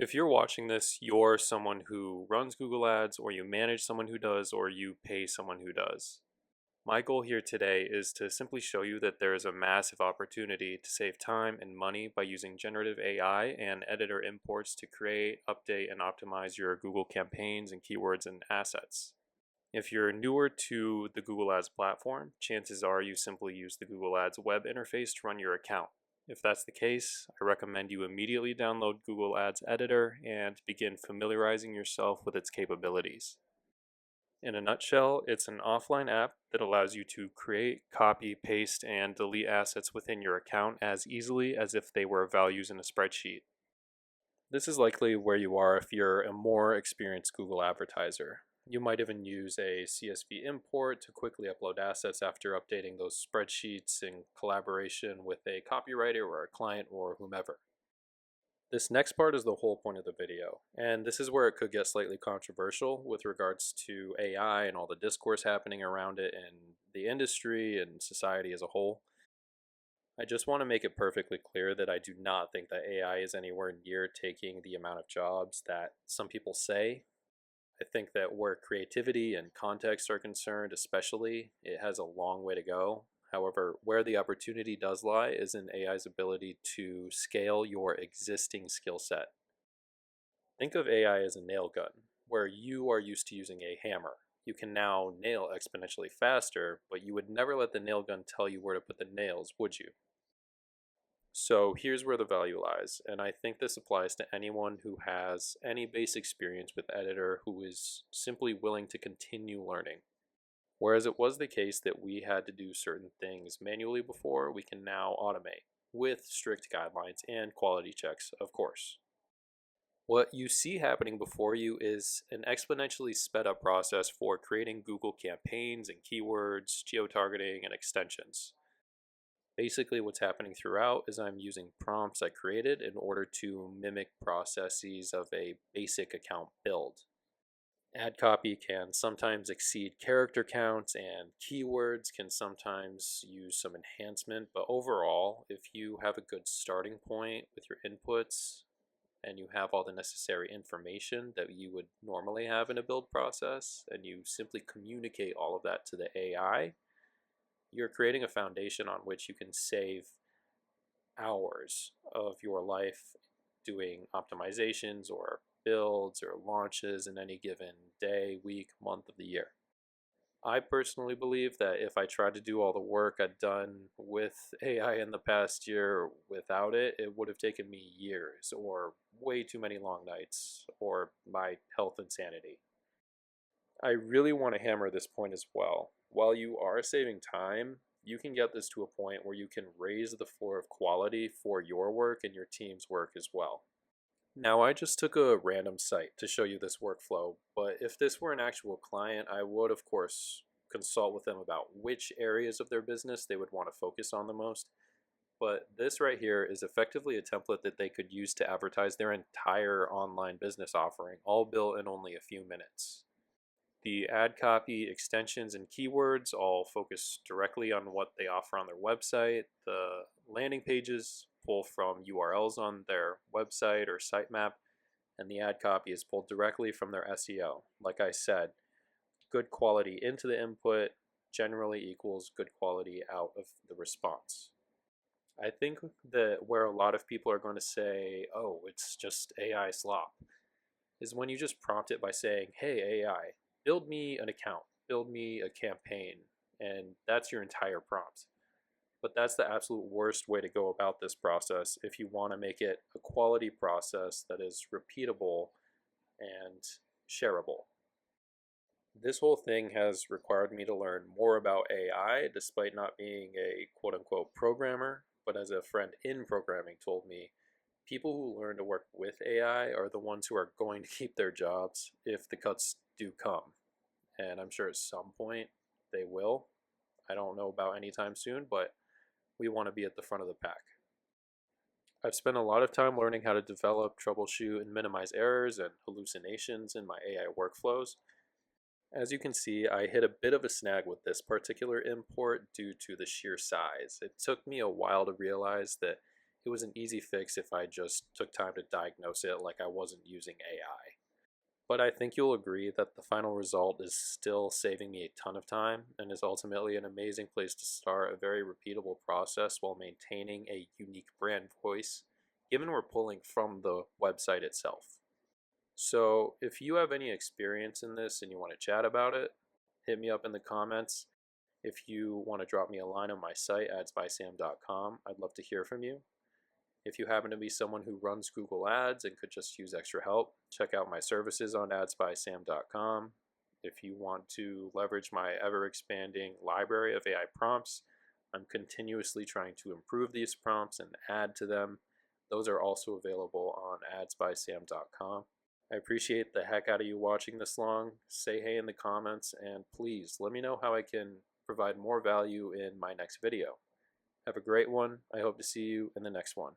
If you're watching this, you're someone who runs Google Ads, or you manage someone who does, or you pay someone who does. My goal here today is to simply show you that there is a massive opportunity to save time and money by using generative AI and editor imports to create, update, and optimize your Google campaigns and keywords and assets. If you're newer to the Google Ads platform, chances are you simply use the Google Ads web interface to run your account. If that's the case, I recommend you immediately download Google Ads Editor and begin familiarizing yourself with its capabilities. In a nutshell, it's an offline app that allows you to create, copy, paste, and delete assets within your account as easily as if they were values in a spreadsheet. This is likely where you are if you're a more experienced Google advertiser. You might even use a CSV import to quickly upload assets after updating those spreadsheets in collaboration with a copywriter or a client or whomever. This next part is the whole point of the video, and this is where it could get slightly controversial with regards to AI and all the discourse happening around it in the industry and society as a whole. I just want to make it perfectly clear that I do not think that AI is anywhere near taking the amount of jobs that some people say. I think that where creativity and context are concerned, especially, it has a long way to go. However, where the opportunity does lie is in AI's ability to scale your existing skill set. Think of AI as a nail gun, where you are used to using a hammer. You can now nail exponentially faster, but you would never let the nail gun tell you where to put the nails, would you? So here's where the value lies, and I think this applies to anyone who has any base experience with Editor who is simply willing to continue learning. Whereas it was the case that we had to do certain things manually before, we can now automate, with strict guidelines and quality checks, of course. What you see happening before you is an exponentially sped up process for creating Google campaigns and keywords, geo-targeting, and extensions. Basically, what's happening throughout is I'm using prompts I created in order to mimic processes of a basic account build. Ad copy can sometimes exceed character counts, and keywords can sometimes use some enhancement, but overall, if you have a good starting point with your inputs and you have all the necessary information that you would normally have in a build process, and you simply communicate all of that to the AI, you're creating a foundation on which you can save hours of your life doing optimizations or builds or launches in any given day, week, month of the year. I personally believe that if I tried to do all the work I'd done with AI in the past year without it, it would have taken me years or way too many long nights or my health and sanity. I really want to hammer this point as well. While you are saving time, you can get this to a point where you can raise the floor of quality for your work and your team's work as well. Now, I just took a random site to show you this workflow, but if this were an actual client, I would, of course, consult with them about which areas of their business they would want to focus on the most. But this right here is effectively a template that they could use to advertise their entire online business offering, all built in only a few minutes. The ad copy, extensions, and keywords all focus directly on what they offer on their website. The landing pages pull from URLs on their website or sitemap, and the ad copy is pulled directly from their SEO. Like I said, good quality into the input generally equals good quality out of the response. I think that where a lot of people are going to say, oh, it's just AI slop, is when you just prompt it by saying, hey, AI, build me an account, build me a campaign, and that's your entire prompt. But that's the absolute worst way to go about this process if you want to make it a quality process that is repeatable and shareable. This whole thing has required me to learn more about AI despite not being a quote unquote programmer, but as a friend in programming told me, people who learn to work with AI are the ones who are going to keep their jobs if the cuts do come. And I'm sure at some point they will. I don't know about anytime soon, but we want to be at the front of the pack. I've spent a lot of time learning how to develop, troubleshoot, and minimize errors and hallucinations in my AI workflows. As you can see, I hit a bit of a snag with this particular import due to the sheer size. It took me a while to realize that It was an easy fix if I just took time to diagnose it like I wasn't using AI. But I think you'll agree that the final result is still saving me a ton of time and is ultimately an amazing place to start a very repeatable process while maintaining a unique brand voice, given we're pulling from the website itself. So, if you have any experience in this and you want to chat about it, hit me up in the comments. If you want to drop me a line on my site, adsbysam.com, I'd love to hear from you. If you happen to be someone who runs Google Ads and could just use extra help, check out my services on adsbysam.com. If you want to leverage my ever expanding library of AI prompts, I'm continuously trying to improve these prompts and add to them. Those are also available on adsbysam.com. I appreciate the heck out of you watching this long. Say hey in the comments, and please let me know how I can provide more value in my next video. Have a great one. I hope to see you in the next one.